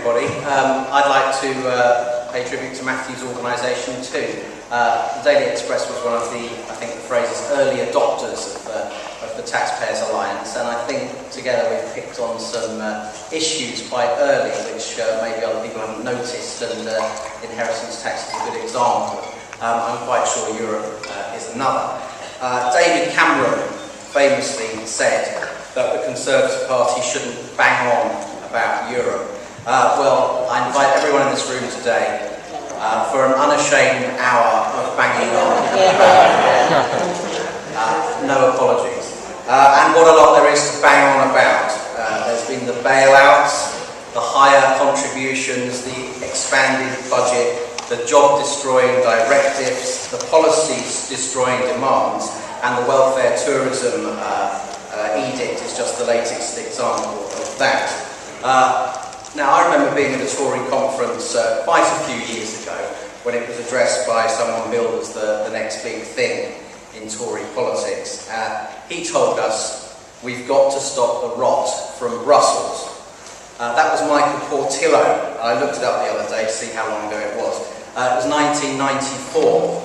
everybody. I'd like to pay tribute to Matthew's organisation too. The Daily Express was one of the, I think the phrase is early adopters of the TaxPayers Alliance, and I think together we've picked on some issues quite early which maybe other people haven't noticed, and inheritance tax is a good example. I'm quite sure Europe is another. David Cameron famously said that the Conservative Party shouldn't bang on about Europe. Well, I invite everyone in this room today for an unashamed hour of banging on. No apologies. And what a lot there is to bang on about. There's been the bailouts, the higher contributions, the expanded budget, the job-destroying directives, the policies-destroying demands, and the welfare tourism edict is just the latest example of that. Now, I remember being at a Tory conference quite a few years ago when it was addressed by someone billed as the next big thing in Tory politics. He told us, we've got to stop the rot from Brussels. That was Michael Portillo. I looked it up the other day to see how long ago it was. It was 1994.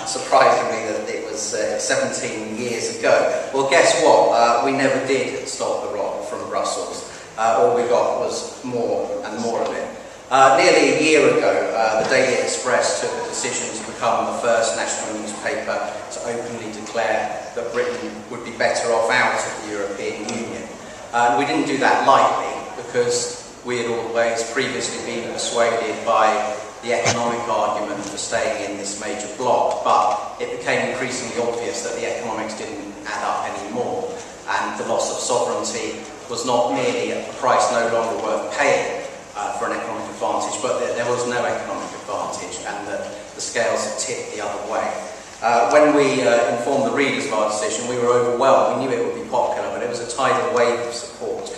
Surprisingly that it was 17 years ago. Well, guess what? We never did stop the rot from Brussels. All we got was more and more of it. Nearly a year ago, the Daily Express took the decision to become the first national newspaper to openly declare that Britain would be better off out of the European Union. We didn't do that lightly because we had always previously been persuaded by the economic argument for staying in this major bloc, but it became increasingly obvious that the economics didn't add up anymore, and the loss of sovereignty was not merely a price no longer worth paying for an economic advantage, but there was no economic advantage, and the scales had tipped the other way. When we informed the readers of our decision, we were overwhelmed. We knew it would be popular, but it was a tidal wave of support.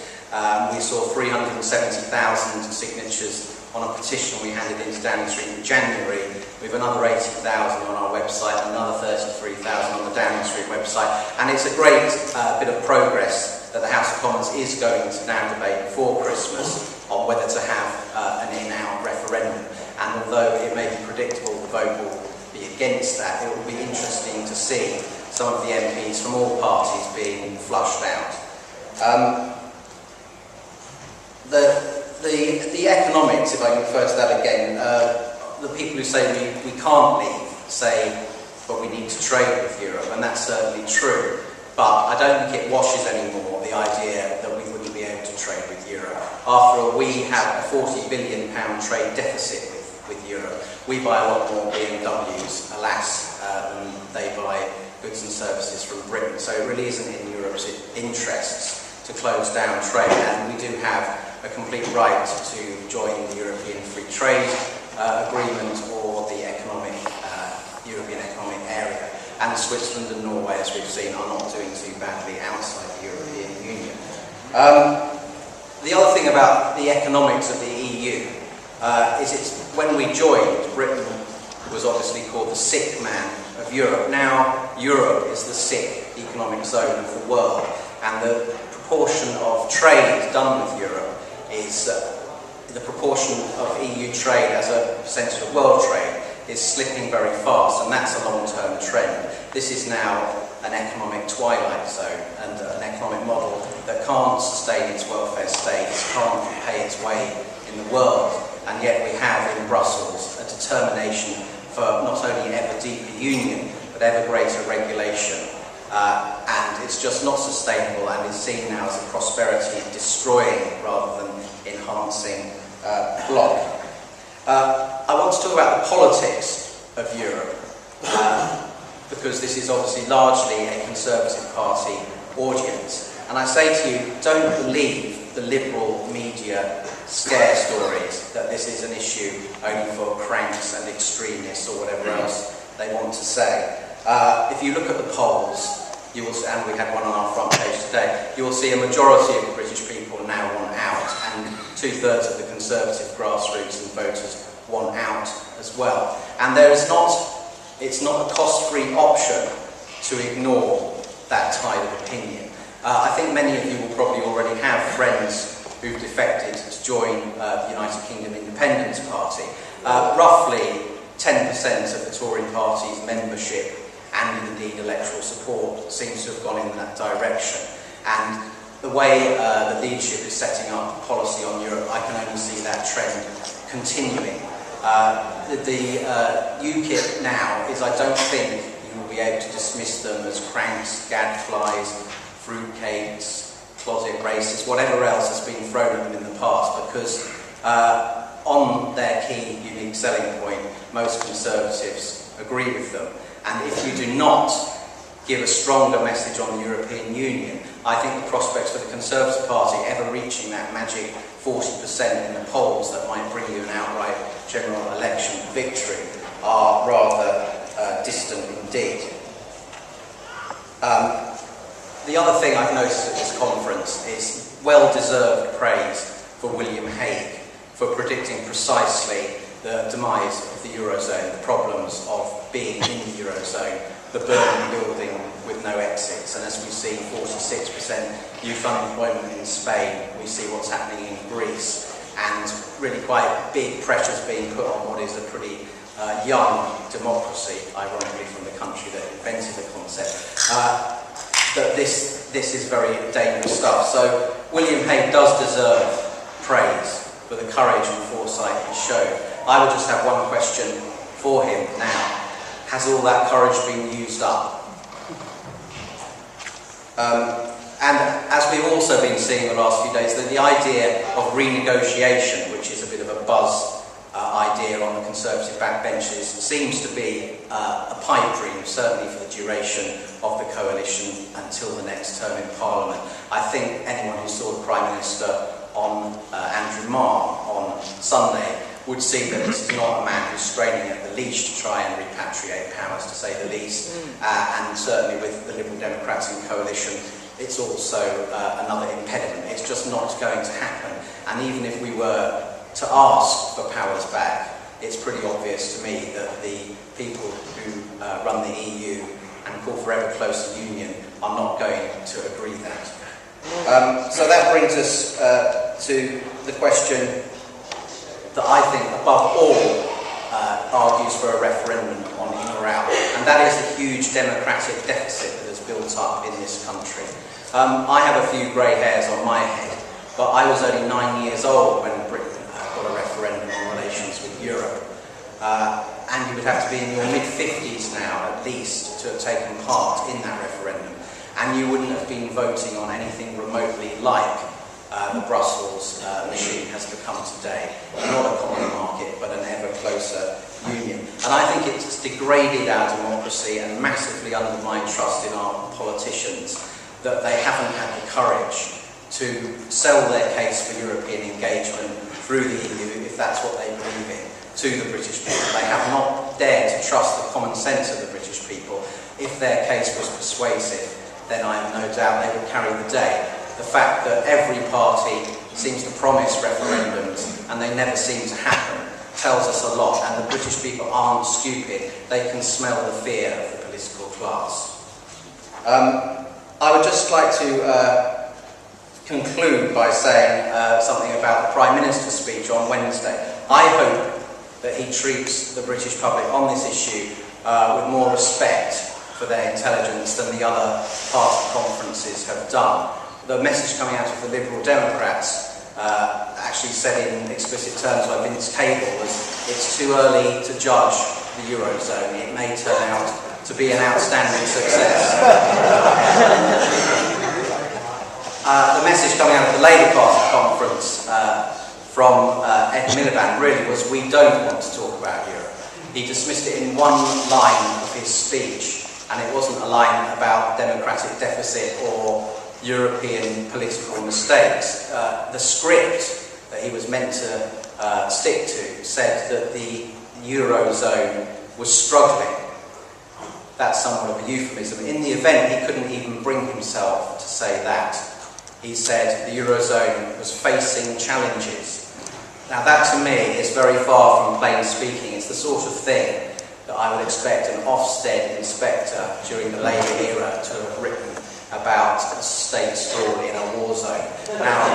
We saw 370,000 signatures on a petition we handed into Downing Street in January. We have another 80,000 on our website, another 33,000 on the Downing Street website, and it's a great bit of progress that the House of Commons is going to now debate before Christmas on whether to have an in-out referendum. And although it may be predictable the vote will be against that, it will be interesting to see some of the MPs from all parties being flushed out. The economics, if I can refer to that again, the people who say we can't leave say, but we need to trade with Europe, and that's certainly true. But I don't think it washes anymore the idea that we wouldn't be able to trade with Europe. After all, we have a £40 billion trade deficit with Europe. We buy a lot more BMWs, alas, than they buy goods and services from Britain. So it really isn't in Europe's interests to close down trade, and we do have a complete right to join the European Free Trade Agreement or the European Economic Area. And Switzerland and Norway, as we've seen, are not doing too badly outside the European Union. The other thing about the economics of the EU is when we joined, Britain was obviously called the sick man of Europe. Now Europe is the sick economic zone of the world, and the proportion of trade done with Europe is the proportion of EU trade as a percentage of world trade is slipping very fast, and that's a long-term trend. This is now an economic twilight zone and an economic model that can't sustain its welfare states, can't pay its way in the world, and yet we have in Brussels a determination for not only ever deeper union, but ever greater regulation. And it's just not sustainable and is seen now as a prosperity destroying rather than enhancing bloc. I want to talk about the politics of Europe, because this is obviously largely a Conservative Party audience. And I say to you, don't believe the liberal media scare stories that this is an issue only for cranks and extremists or whatever else they want to say. If you look at the polls, you will, and we had one on our front page today, you will see a majority of the British people now want out, and 2/3 of the Conservative grassroots and voters want out as well. And it's not a cost-free option to ignore that tide of opinion. I think many of you will probably already have friends who've defected to join the United Kingdom Independence Party. Roughly 10% of the Tory party's membership and indeed electoral support seems to have gone in that direction. And the way the leadership is setting up policy on Europe, I can only see that trend continuing. The UKIP now is, I don't think you will be able to dismiss them as cranks, gadflies, fruitcakes, closet racists, whatever else has been thrown at them in the past, because on their key unique selling point, most Conservatives agree with them. And if you do not give a stronger message on the European Union, I think the prospects for the Conservative Party ever reaching that magic 40% in the polls that might bring you an outright general election victory are rather distant indeed. The other thing I've noticed at this conference is well-deserved praise for William Hague for predicting precisely the demise of the Eurozone, the problems of being in the Eurozone, the burning building with no exits. And as we see 46% youth unemployment in Spain, we see what's happening in Greece, and really quite big pressures being put on what is a pretty young democracy, ironically from the country that invented the concept, that this is very dangerous stuff. So William Hague does deserve praise for the courage and foresight he showed. I would just have one question for him now. Has all that courage been used up? And as we've also been seeing the last few days, the idea of renegotiation, which is a bit of a buzz idea on the Conservative backbenches, seems to be a pipe dream, certainly for the duration of the coalition until the next term in Parliament. I think anyone who saw the Prime Minister on Andrew Marr on Sunday would see that this is not a man who's straining at the leash to try and repatriate powers, to say the least, and certainly with the Liberal Democrats in coalition, it's also another impediment. It's just not going to happen. And even if we were to ask for powers back, it's pretty obvious to me that the people who run the EU and call for ever closer union are not going to agree that. So that brings us to the question that I think, above all, argues for a referendum on in or out, and that is the huge democratic deficit that has built up in this country. I have a few grey hairs on my head, but I was only 9 years old when Britain got a referendum on relations with Europe, and you would have to be in your mid-50s now, at least, to have taken part in that referendum, and you wouldn't have been voting on anything remotely like the Brussels machine has become today. Not a common market, but an ever closer union. And I think it's degraded our democracy and massively undermined trust in our politicians that they haven't had the courage to sell their case for European engagement through the EU, if that's what they believe in, to the British people. They have not dared to trust the common sense of the British people. If their case was persuasive, then I have no doubt they would carry the day. The fact that every party seems to promise referendums and they never seem to happen tells us a lot, and the British people aren't stupid. They can smell the fear of the political class. I would just like to conclude by saying something about the Prime Minister's speech on Wednesday. I hope that he treats the British public on this issue with more respect for their intelligence than the other party conferences have done. The message coming out of the Liberal Democrats, actually said in explicit terms by Vince Cable, was it's too early to judge the Eurozone. It may turn out to be an outstanding success. The message coming out of the Labour Party conference from Ed Miliband really was, we don't want to talk about Europe. He dismissed it in one line of his speech, and it wasn't a line about democratic deficit or European political mistakes. The script that he was meant to stick to said that the Eurozone was struggling. That's somewhat of a euphemism. In the event, he couldn't even bring himself to say that. He said the Eurozone was facing challenges. Now that to me is very far from plain speaking. It's the sort of thing that I would expect an Ofsted inspector during the Labour era to have written about a state sprawl in a war zone. Now,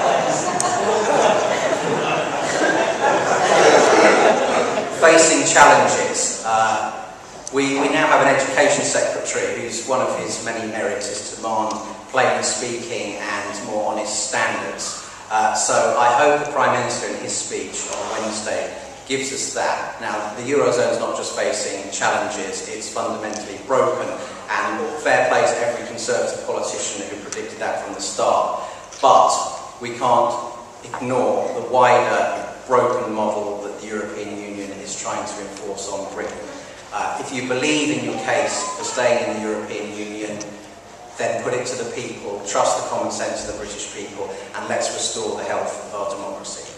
facing challenges, we now have an education secretary whose one of his many merits is to demand plain speaking and more honest standards. So I hope the Prime Minister in his speech on Wednesday gives us that. Now, the Eurozone is not just facing challenges, it's fundamentally broken, and fair play to every Conservative politician who predicted that from the start. But we can't ignore the wider broken model that the European Union is trying to enforce on Britain. If you believe in your case for staying in the European Union, then put it to the people, trust the common sense of the British people, and let's restore the health of our democracy.